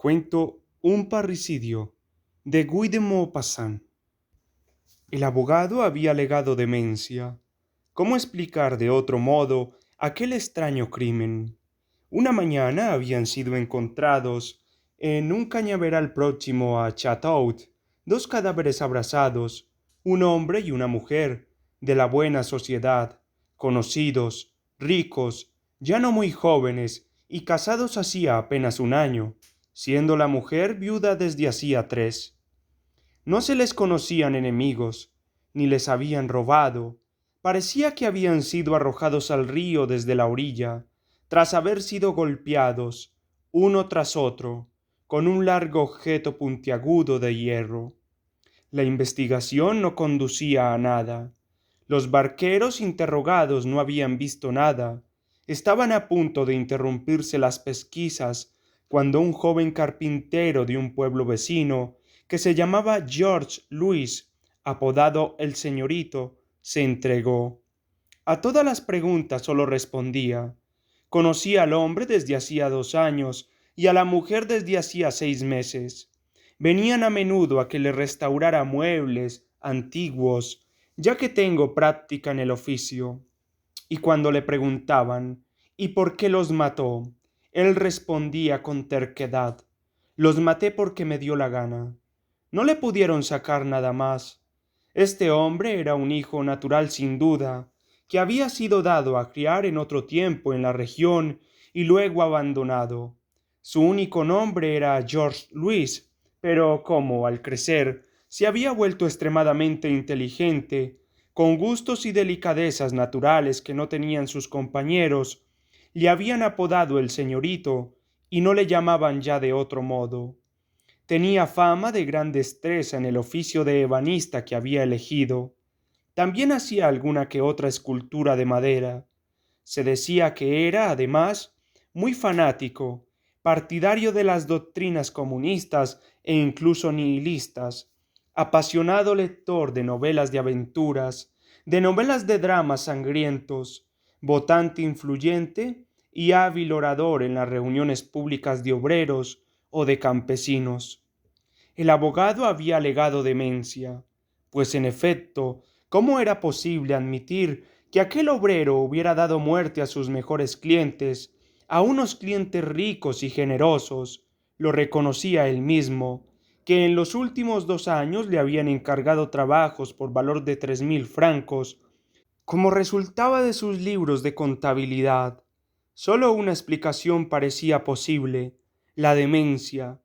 Cuento Un parricidio de Guy de Maupassant. El abogado había alegado demencia. ¿Cómo explicar de otro modo aquel extraño crimen? Una mañana habían sido encontrados en un cañaveral próximo a Chateau dos cadáveres abrazados, un hombre y una mujer, de la buena sociedad, conocidos, ricos, ya no muy jóvenes y casados hacía apenas un año, siendo la mujer viuda desde hacía 3. No se les conocían enemigos, ni les habían robado. Parecía que habían sido arrojados al río desde la orilla, tras haber sido golpeados, uno tras otro, con un largo objeto puntiagudo de hierro. La investigación no conducía a nada. Los barqueros interrogados no habían visto nada. Estaban a punto de interrumpirse las pesquisas cuando un joven carpintero de un pueblo vecino, que se llamaba George Louis, apodado el Señorito, se entregó. A todas las preguntas solo respondía: conocía al hombre desde hacía 2 años y a la mujer desde hacía 6 meses. Venían a menudo a que le restaurara muebles antiguos, ya que tengo práctica en el oficio. Y cuando le preguntaban ¿y por qué los mató?, él respondía con terquedad: los maté porque me dio la gana. No le pudieron sacar nada más. Este hombre era un hijo natural sin duda, que había sido dado a criar en otro tiempo en la región y luego abandonado. Su único nombre era George Louis, pero como al crecer se había vuelto extremadamente inteligente, con gustos y delicadezas naturales que no tenían sus compañeros, le habían apodado el Señorito y no le llamaban ya de otro modo. Tenía fama de gran destreza en el oficio de ebanista que había elegido. También hacía alguna que otra escultura de madera. Se decía que era, además, muy fanático, partidario de las doctrinas comunistas e incluso nihilistas, apasionado lector de novelas de aventuras, de novelas de dramas sangrientos, votante influyente y hábil orador en las reuniones públicas de obreros o de campesinos. El abogado había alegado demencia, pues en efecto, ¿cómo era posible admitir que aquel obrero hubiera dado muerte a sus mejores clientes, a unos clientes ricos y generosos? Lo reconocía él mismo, que en los últimos 2 años le habían encargado trabajos por valor de 3.000 francos, como resultaba de sus libros de contabilidad. Solo una explicación parecía posible: la demencia.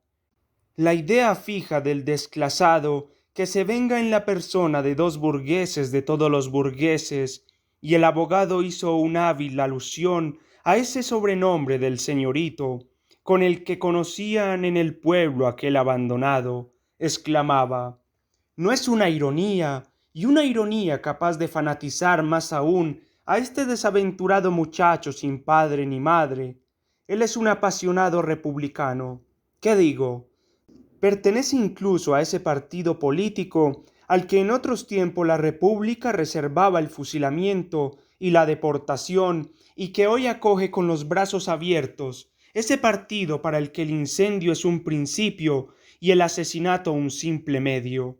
La idea fija del desclasado que se venga en la persona de 2 burgueses de todos los burgueses, y el abogado hizo una hábil alusión a ese sobrenombre del Señorito, con el que conocían en el pueblo aquel abandonado. Exclamaba: ¿no es una ironía, y una ironía capaz de fanatizar más aún a este desaventurado muchacho sin padre ni madre? Él es un apasionado republicano. ¿Qué digo? Pertenece incluso a ese partido político al que en otros tiempos la República reservaba el fusilamiento y la deportación, y que hoy acoge con los brazos abiertos ese partido para el que el incendio es un principio y el asesinato un simple medio.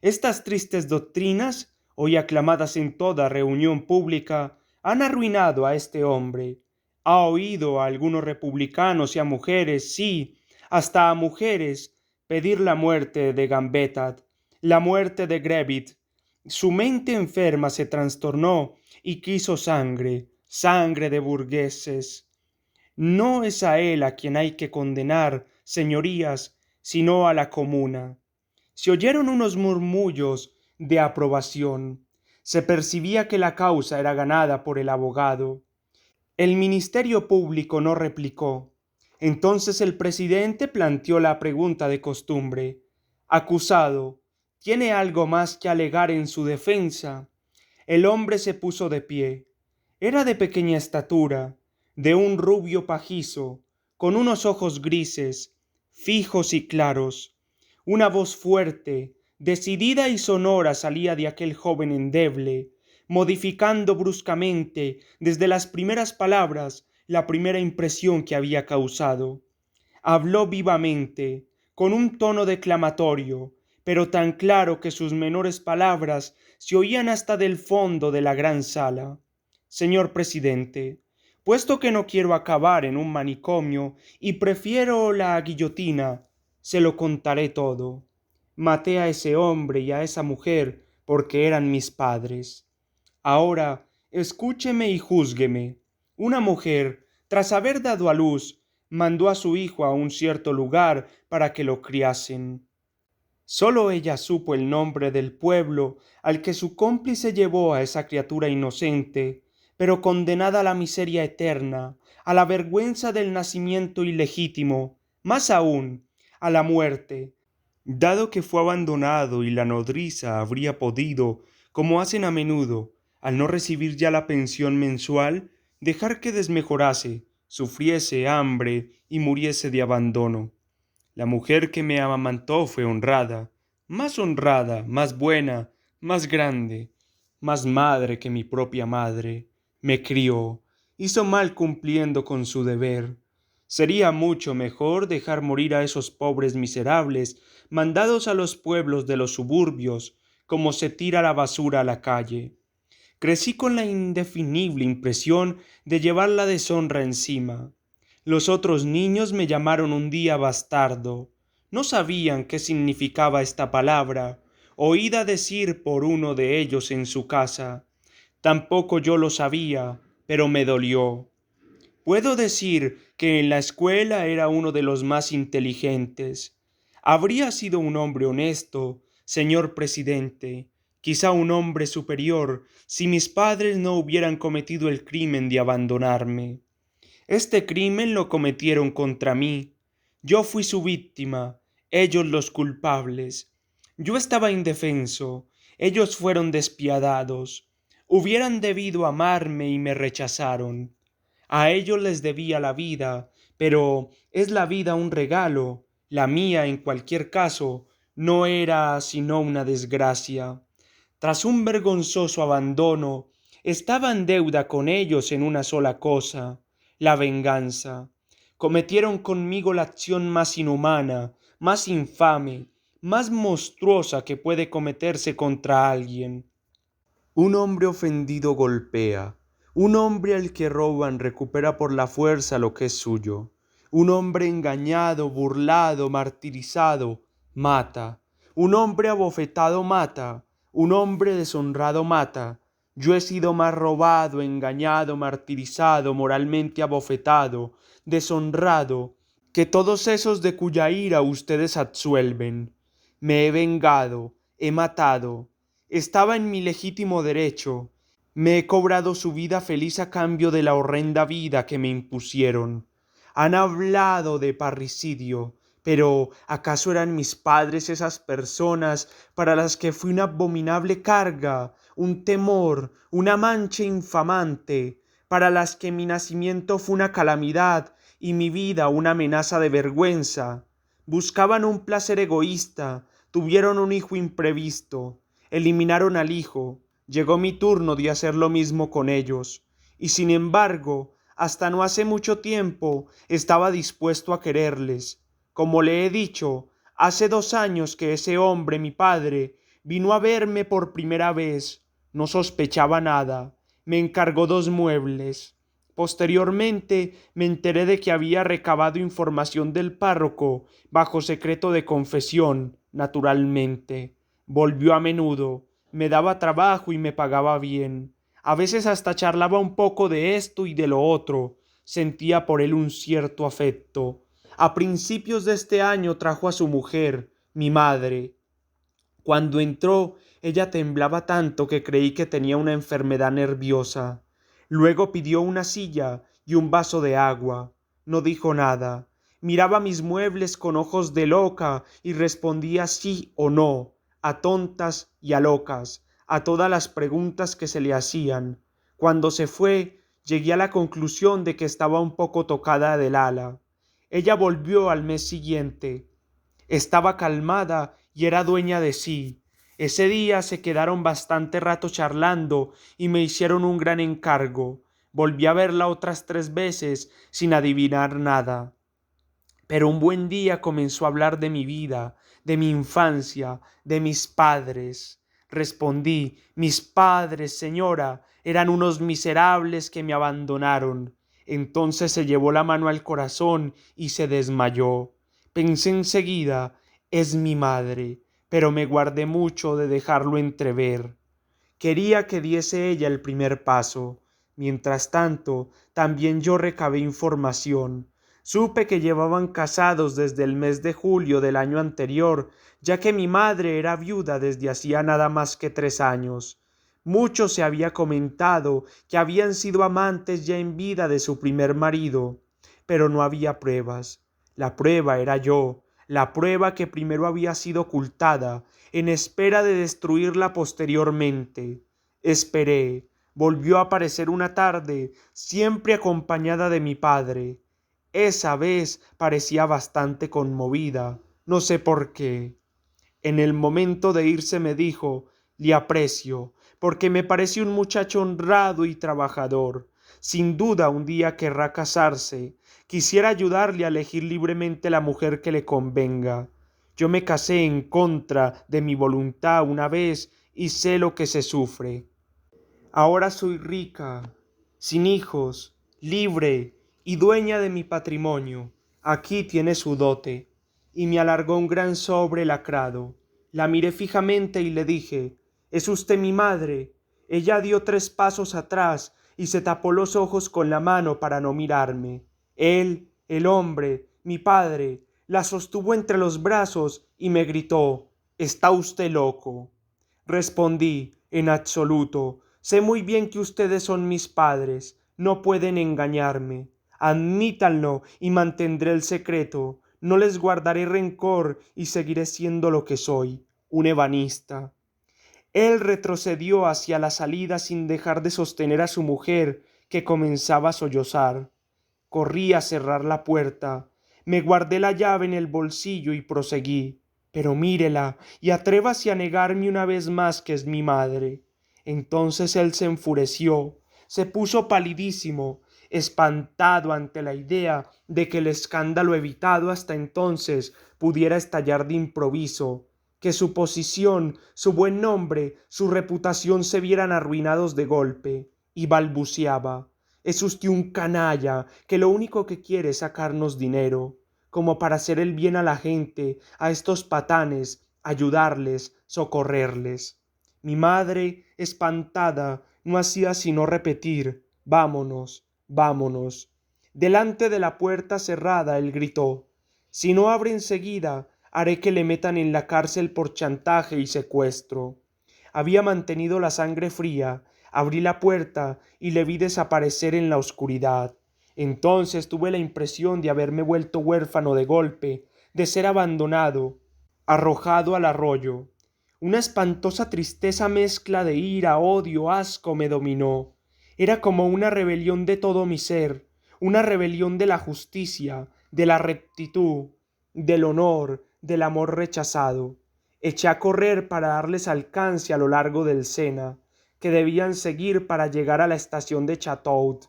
Estas tristes doctrinas, hoy aclamadas en toda reunión pública, han arruinado a este hombre. Ha oído a algunos republicanos y a mujeres, sí, hasta a mujeres, pedir la muerte de Gambetta, la muerte de Greville. Su mente enferma se trastornó y quiso sangre, sangre de burgueses. No es a él a quien hay que condenar, señorías, sino a la comuna. Se oyeron unos murmullos de aprobación. Se percibía que la causa era ganada por el abogado. El Ministerio Público no replicó. Entonces el presidente planteó la pregunta de costumbre: acusado, ¿tiene algo más que alegar en su defensa? El hombre se puso de pie. Era de pequeña estatura, de un rubio pajizo, con unos ojos grises, fijos y claros. Una voz fuerte, decidida y sonora salía de aquel joven endeble, modificando bruscamente, desde las primeras palabras, la primera impresión que había causado. Habló vivamente, con un tono declamatorio, pero tan claro que sus menores palabras se oían hasta del fondo de la gran sala. Señor presidente, puesto que no quiero acabar en un manicomio y prefiero la guillotina, se lo contaré todo. Maté a ese hombre y a esa mujer porque eran mis padres. Ahora, escúcheme y júzgueme. Una mujer, tras haber dado a luz, mandó a su hijo a un cierto lugar para que lo criasen. Sólo ella supo el nombre del pueblo al que su cómplice llevó a esa criatura inocente, pero condenada a la miseria eterna, a la vergüenza del nacimiento ilegítimo, más aún, a la muerte, dado que fue abandonado y la nodriza habría podido, como hacen a menudo, al no recibir ya la pensión mensual, dejar que desmejorase, sufriese hambre y muriese de abandono. La mujer que me amamantó fue honrada, más buena, más grande, más madre que mi propia madre. Me crió, hizo mal cumpliendo con su deber. Sería mucho mejor dejar morir a esos pobres miserables, mandados a los pueblos de los suburbios, como se tira la basura a la calle. Crecí con la indefinible impresión de llevar la deshonra encima. Los otros niños me llamaron un día bastardo. No sabían qué significaba esta palabra, oída decir por uno de ellos en su casa. Tampoco yo lo sabía, pero me dolió. Puedo decir que en la escuela era uno de los más inteligentes. Habría sido un hombre honesto, señor presidente, quizá un hombre superior, si mis padres no hubieran cometido el crimen de abandonarme. Este crimen lo cometieron contra mí. Yo fui su víctima, ellos los culpables. Yo estaba indefenso, ellos fueron despiadados. Hubieran debido amarme y me rechazaron. A ellos les debía la vida, pero ¿es la vida un regalo? La mía, en cualquier caso, no era sino una desgracia. Tras un vergonzoso abandono, estaba en deuda con ellos en una sola cosa, la venganza. Cometieron conmigo la acción más inhumana, más infame, más monstruosa que puede cometerse contra alguien. Un hombre ofendido golpea, un hombre al que roban recupera por la fuerza lo que es suyo, un hombre engañado, burlado, martirizado, mata, un hombre abofetado mata, un hombre deshonrado mata. Yo he sido más robado, engañado, martirizado, moralmente abofetado, deshonrado, que todos esos de cuya ira ustedes absuelven. Me he vengado, he matado, estaba en mi legítimo derecho. Me he cobrado su vida feliz a cambio de la horrenda vida que me impusieron. Han hablado de parricidio, pero ¿acaso eran mis padres esas personas para las que fui una abominable carga, un temor, una mancha infamante, para las que mi nacimiento fue una calamidad y mi vida una amenaza de vergüenza? Buscaban un placer egoísta, tuvieron un hijo imprevisto, eliminaron al hijo. Llegó mi turno de hacer lo mismo con ellos, y sin embargo, hasta no hace mucho tiempo estaba dispuesto a quererles. Como le he dicho, hace 2 años que ese hombre, mi padre, vino a verme por primera vez. No sospechaba nada. Me encargó 2 muebles. Posteriormente me enteré de que había recabado información del párroco bajo secreto de confesión, naturalmente. Volvió a menudo, me daba trabajo y me pagaba bien. A veces hasta charlaba un poco de esto y de lo otro. Sentía por él un cierto afecto. A principios de este año trajo a su mujer, mi madre. Cuando entró, ella temblaba tanto que creí que tenía una enfermedad nerviosa. Luego pidió una silla y un vaso de agua. No dijo nada. Miraba mis muebles con ojos de loca y respondía sí o no, a tontas y a locas, a todas las preguntas que se le hacían. Cuando se fue, llegué a la conclusión de que estaba un poco tocada del ala. Ella volvió al mes siguiente. Estaba calmada y era dueña de sí. Ese día se quedaron bastante rato charlando y me hicieron un gran encargo. Volví a verla otras 3 veces sin adivinar nada. Pero un buen día comenzó a hablar de mi vida, de mi infancia, de mis padres. Respondí: mis padres, señora, eran unos miserables que me abandonaron. Entonces se llevó la mano al corazón y se desmayó. Pensé enseguida: es mi madre, pero me guardé mucho de dejarlo entrever. Quería que diese ella el primer paso. Mientras tanto, también yo recabé información. Supe que llevaban casados desde el mes de julio del año anterior, ya que mi madre era viuda desde hacía nada más que 3 años. Mucho se había comentado que habían sido amantes ya en vida de su primer marido, pero no había pruebas. La prueba era yo, la prueba que primero había sido ocultada, en espera de destruirla posteriormente. Esperé. Volvió a aparecer una tarde, siempre acompañada de mi padre. Esa vez parecía bastante conmovida, no sé por qué. En el momento de irse me dijo: le aprecio, porque me parece un muchacho honrado y trabajador. Sin duda un día querrá casarse. Quisiera ayudarle a elegir libremente la mujer que le convenga. Yo me casé en contra de mi voluntad una vez y sé lo que se sufre. Ahora soy rica, sin hijos, libre y dueña de mi patrimonio. Aquí tiene su dote. Y me alargó un gran sobre lacrado. La miré fijamente y le dije: ¿es usted mi madre? Ella dio 3 pasos atrás y se tapó los ojos con la mano para no mirarme. Él, el hombre, mi padre, la sostuvo entre los brazos y me gritó: ¿está usted loco? Respondí: en absoluto. Sé muy bien que ustedes son mis padres. No pueden engañarme. Admítanlo y mantendré el secreto. No les guardaré rencor y seguiré siendo lo que soy, un ebanista. Él retrocedió hacia la salida sin dejar de sostener a su mujer, que comenzaba a sollozar. Corrí a cerrar la puerta. Me guardé la llave en el bolsillo y proseguí: pero mírela y atrévase a negarme una vez más que es mi madre. Entonces él se enfureció, se puso palidísimo, espantado ante la idea de que el escándalo evitado hasta entonces pudiera estallar de improviso, que su posición, su buen nombre, su reputación se vieran arruinados de golpe, y balbuceaba: es usted un canalla que lo único que quiere es sacarnos dinero, como para hacer el bien a la gente, a estos patanes, ayudarles, socorrerles. Mi madre, espantada, no hacía sino repetir: vámonos, vámonos. Delante de la puerta cerrada él gritó: si no abre enseguida, haré que le metan en la cárcel por chantaje y secuestro. Había mantenido la sangre fría. Abrí la puerta y le vi desaparecer en la oscuridad. Entonces tuve la impresión de haberme vuelto huérfano de golpe, de ser abandonado, arrojado al arroyo. Una espantosa tristeza mezcla de ira, odio, asco me dominó. Era como una rebelión de todo mi ser, una rebelión de la justicia, de la rectitud, del honor, del amor rechazado. Eché a correr para darles alcance a lo largo del Sena, que debían seguir para llegar a la estación de Chateau.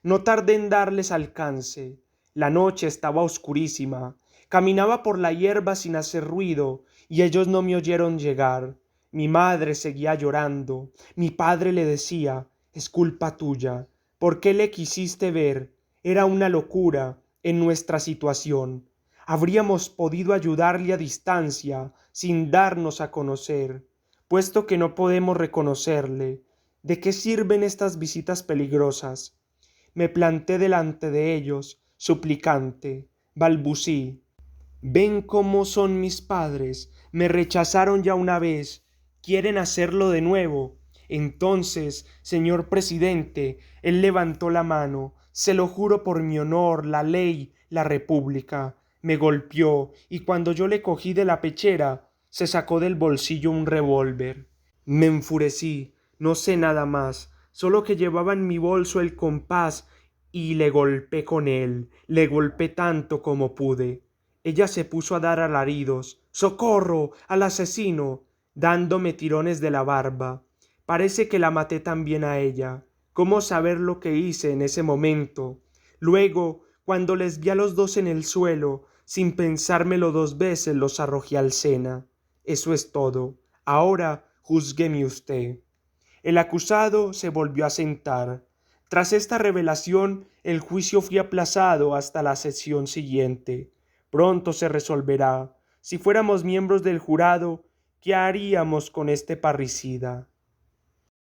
No tardé en darles alcance. La noche estaba oscurísima. Caminaba por la hierba sin hacer ruido, y ellos no me oyeron llegar. Mi madre seguía llorando. Mi padre le decía: es culpa tuya. ¿Por qué le quisiste ver? Era una locura en nuestra situación. Habríamos podido ayudarle a distancia, sin darnos a conocer. Puesto que no podemos reconocerle, ¿de qué sirven estas visitas peligrosas? Me planté delante de ellos, suplicante, balbucí: ven cómo son mis padres, me rechazaron ya una vez, quieren hacerlo de nuevo. Entonces, señor presidente, él levantó la mano: se lo juro por mi honor, la ley, la república. Me golpeó, y cuando yo le cogí de la pechera, se sacó del bolsillo un revólver. Me enfurecí, no sé nada más, solo que llevaba en mi bolso el compás y le golpeé con él, le golpeé tanto como pude. Ella se puso a dar alaridos: ¡socorro! ¡Al asesino!, dándome tirones de la barba. Parece que la maté también a ella. ¿Cómo saber lo que hice en ese momento? Luego, cuando les vi a los dos en el suelo, Sin pensármelo dos veces los arrojé al Sena. Eso es todo. Ahora júzgueme usted. El acusado se volvió a sentar. Tras esta revelación, el juicio fue aplazado hasta la sesión siguiente. Pronto se resolverá. Si fuéramos miembros del jurado, ¿qué haríamos con este parricida?